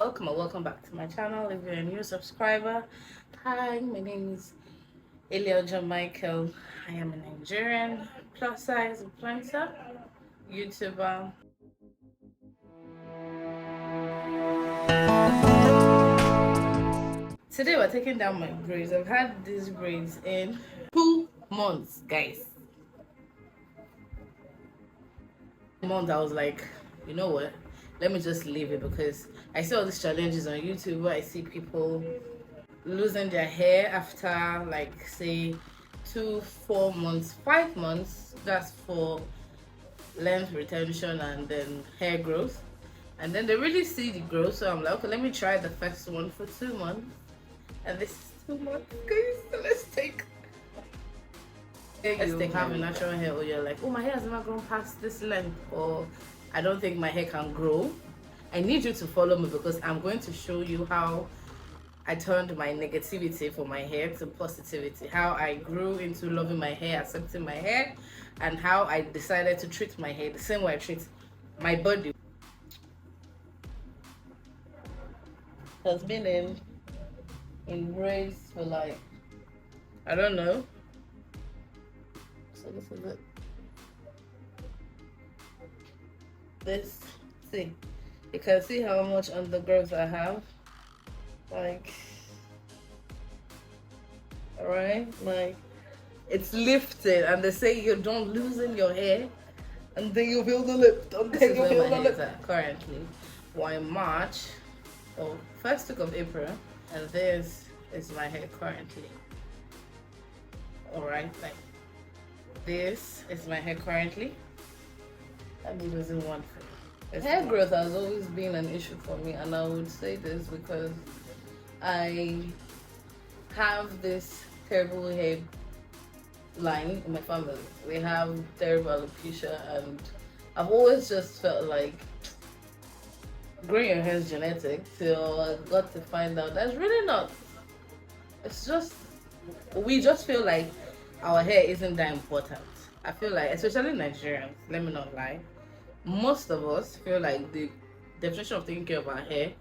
Welcome or welcome back to my channel. If you're a new subscriber, hi, my name is Elioja Michael. I am a Nigerian plus size influencer, YouTuber. Today we're taking down my braids. I've had these braids in 2 months, guys. Month I was like, you know what? Let me just leave it because I see all these challenges on YouTube where I see people losing their hair after like say 2 4 months 5 months. That's for length retention and then hair growth, and then they really see the growth. So I'm like, okay, let me try the first one for 2 months, and this is 2 months, guys. So let's take having natural hair, or you're like, oh, my hair has never grown past this length, or I don't think my hair can grow. I need you to follow me because I'm going to show you how I turned my negativity for my hair to positivity, how I grew into loving my hair, accepting my hair, and how I decided to treat my hair the same way I treat my body. Has been in braids for like, I don't know. So this is it. This, see, you can see how much undergrowth I have. Like, all right, like it's lifted, and they say you don't loosen your hair, and then you feel the lift, and then you feel the lift. Currently, we're in March, or first week of April, and this is my hair currently. All right, like this is my hair currently. Let me losing one thing. Hair growth has always been an issue for me, and I would say this because I have this terrible hair line in my family. We have terrible alopecia, and I've always just felt like growing your hair is genetic till I got to find out that's really not. It's just, we just feel like our hair isn't that important. I feel like, especially Nigerians, let me not lie, most of us feel like the definition of taking care of our hair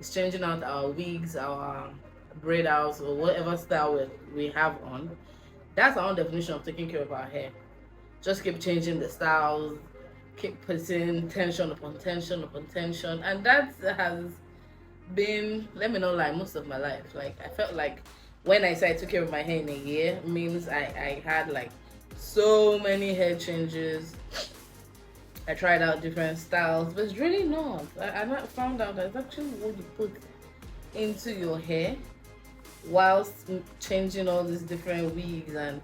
is changing out our wigs, our braid outs, or whatever style we have on. That's our own definition of taking care of our hair. Just keep changing the styles, keep putting tension upon tension upon tension, and that has been, let me not lie, most of my life. Like, I felt like when I said I took care of my hair in a year means I had like so many hair changes. I tried out different styles, but it's really not. I found out that's actually what you put into your hair whilst changing all these different wigs and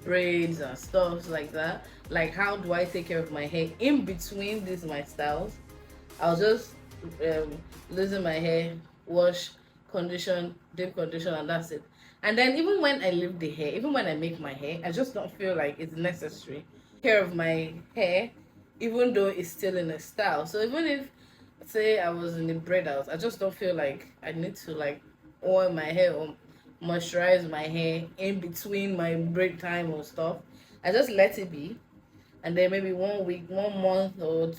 braids and stuff like that. Like, how do I take care of my hair in between these my styles? I'll just losing my hair, wash, condition, deep condition, and that's it. And then even when I leave the hair, even when I make my hair, I just don't feel like it's necessary care of my hair, even though it's still in a style. So even if, say, I was in the braid house, I just don't feel like I need to like oil my hair or moisturize my hair in between my braid time or stuff. I just let it be, and then maybe 1 week, 1 month, or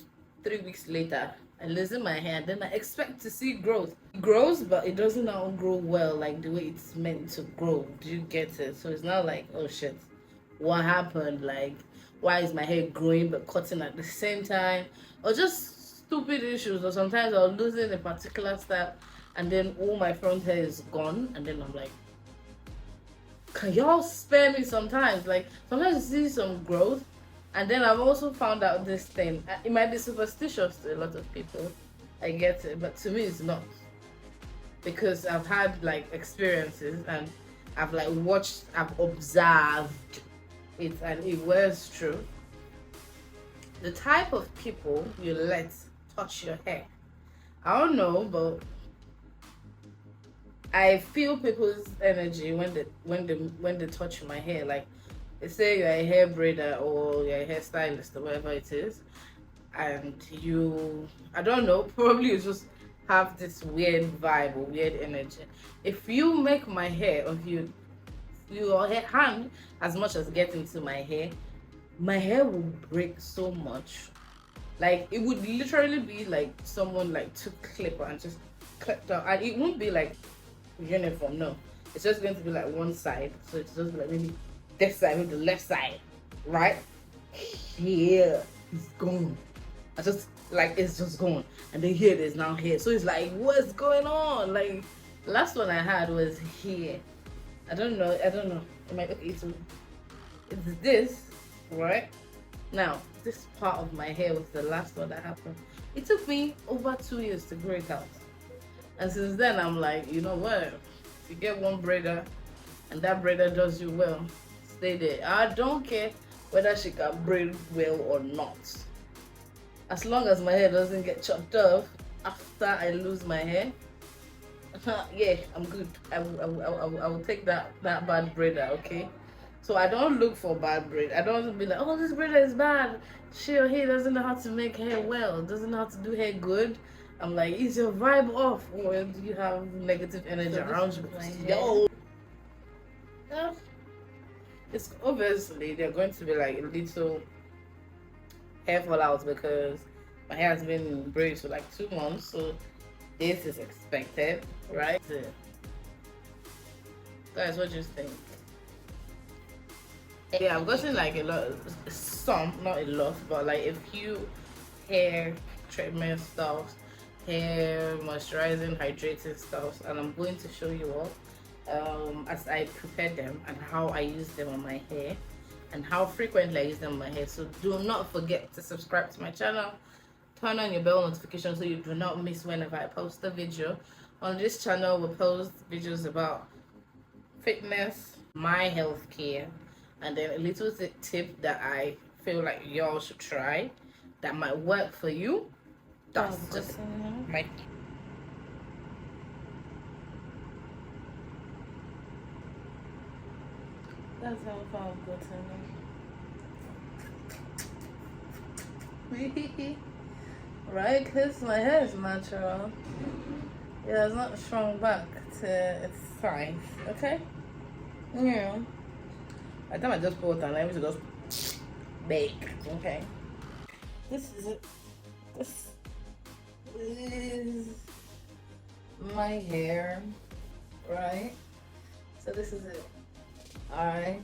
3 weeks later, I loosen my hair, and then I expect to see growth. It grows, but it doesn't now grow well like the way it's meant to grow. Do you get it? So it's not like, oh shit, what happened? Like, why is my hair growing but cutting at the same time? Or just stupid issues. Or sometimes I'll lose it in a particular style, and then all my front hair is gone, and then I'm like, can y'all spare me sometimes? Like, sometimes you see some growth, and then I've also found out this thing. It might be superstitious to a lot of people, I get it, but to me it's not, because I've had like experiences, and I've like watched, I've observed it, and it was true. The type of people you let touch your hair, I don't know, but I feel people's energy when they touch my hair. Like, they say you're a hair braider or you're a hairstylist or whatever it is, and you, I don't know, probably you just have this weird vibe or weird energy. If you make my hair, or if your hand as much as get into my hair will break so much. Like, it would literally be like someone like took clipper and just clipped up, and it won't be like uniform. No, it's just going to be like one side. So it's just like maybe this side with the left side, right? Here, it's gone. I just like it's just gone, and then here it is now here. So it's like, what's going on? Like last one I had was here. I don't know. I'm like, okay, so it's this, right? Now this part of my hair was the last one that happened. It took me over 2 years to grow it out, and since then I'm like, you know what? If you get one braider, and that braider does you well, stay there. I don't care whether she can braid well or not. As long as my hair doesn't get chopped off after I lose my hair, yeah, I'm good. I will take that bad braider, okay? So I don't look for bad braid. I don't be like, oh, this braider is bad. She or he doesn't know how to make hair well, doesn't know how to do hair good. I'm like, is your vibe off, or do you have negative energy around you? Yo, it's obviously they're going to be like little hair fallouts because my hair has been in braids for like 2 months, so this is expected, right? So, guys, what do you think? Yeah, I've gotten like a lot, some, not a lot, but like a few hair treatment stuff, hair moisturizing, hydrating stuff, and I'm going to show you all as I prepare them and how I use them on my hair and how frequently I use them on my hair. So do not forget to subscribe to my channel, turn on your bell notification so you do not miss whenever I post a video. On this channel we post videos about fitness, my health care, and then a little tip that I feel like y'all should try that might work for you. That's just my that's how I found good to me. Right, because my hair is natural. Yeah, it's not shrunk back to its size, okay? Yeah. I think I just put on, let me just bake, okay? This is it. This is my hair, right? So this is it. Alright.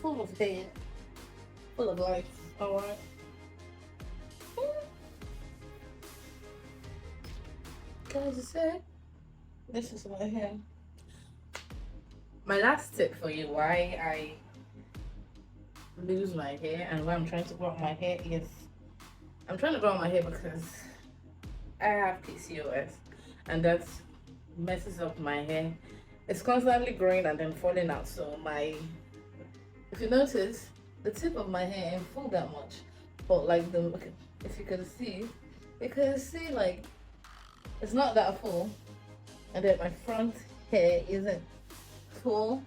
Full of hair, full of life, alright? Guys, you see? This is my hair. My last tip for you why I lose my hair and why I'm trying to grow out my hair is I'm trying to grow out my hair because I have PCOS and that messes up my hair. It's constantly growing and then falling out. So if you notice, the tip of my hair ain't full that much, but like if you can see, like it's not that full, and then my front hair isn't full,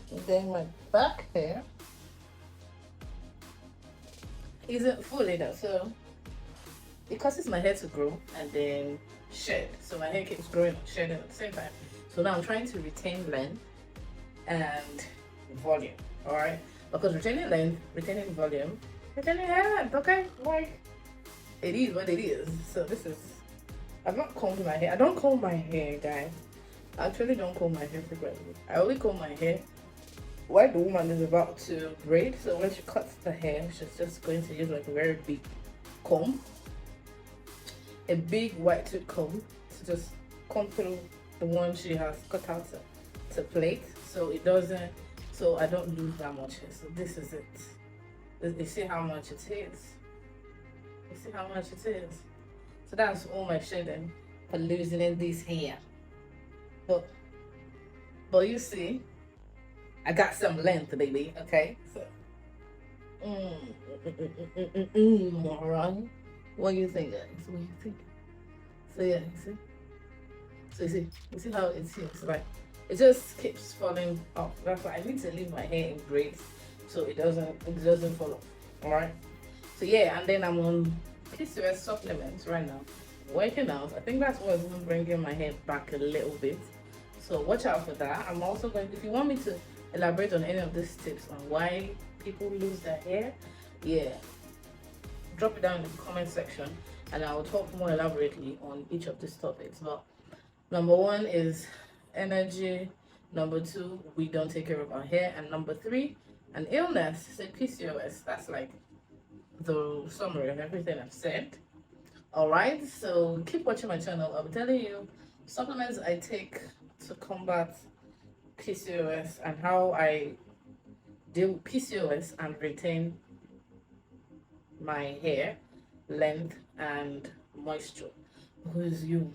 and then my back hair isn't full enough. So it causes my hair to grow and then shed. So my hair keeps growing and shedding at the same time. So now I'm trying to retain length and volume. Alright? Because retaining length, retaining volume, retaining hair length, okay? Like it is what it is. So this is I've not combed my hair. I don't comb my hair, guys. I actually don't comb my hair frequently. I only comb my hair while the woman is about to braid. So when she cuts the hair, she's just going to use like a very big comb, a big white tooth comb, to just comb through the one she has cut out to plate, so it doesn't, so I don't lose that much hair. So this is it. You see how much it is? You see how much it is? So that's all my shedding for losing this hair. But you see, I got some length, baby. Okay. So, alright. What do you think, guys? What do you think? So yeah, you see. So you see how it seems like it just keeps falling off. That's why I need to leave my hair in braids so it doesn't fall off. Alright. So yeah, and then I'm on PCOS supplements right now. Working out. I think that's what's bringing my hair back a little bit. So watch out for that. I'm also going, if you want me to elaborate on any of these tips on why people lose their hair, Yeah, drop it down in the comment section and I will talk more elaborately on each of these topics. But number one is energy, number two, we don't take care of our hair, and number three, an illness, say PCOS. That's like the summary of everything I've said. Alright, so keep watching my channel. I'm telling you supplements I take to combat PCOS and how I deal with PCOS and retain my hair length and moisture. Who's you?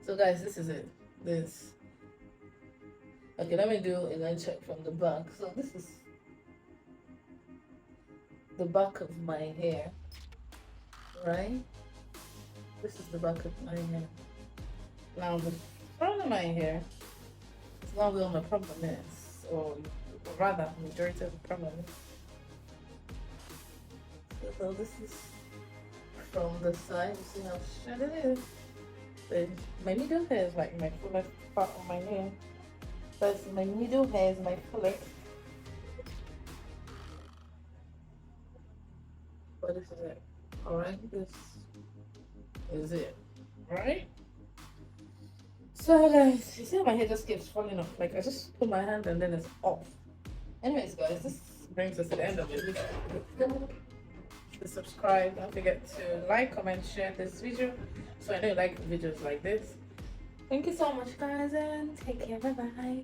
So guys, this is it. This, okay, let me do a line check from the back. So this is the back of my hair, right? This is the back of my hair. Now the front of my hair is not where my problem is, or rather majority of the problem is. So this is from the side. You see how short it is. My middle hair is like my fullest part of my hair. That's my middle hair is my fullest. But this is it. Alright, this is it. Alright? So guys, you see how my hair just keeps falling off? Like I just put my hand and then it's off. Anyways guys, this brings us to the end of it. Please subscribe, don't forget to like, comment, share this video so I know you like videos like this. Thank you so much guys and take care, bye bye.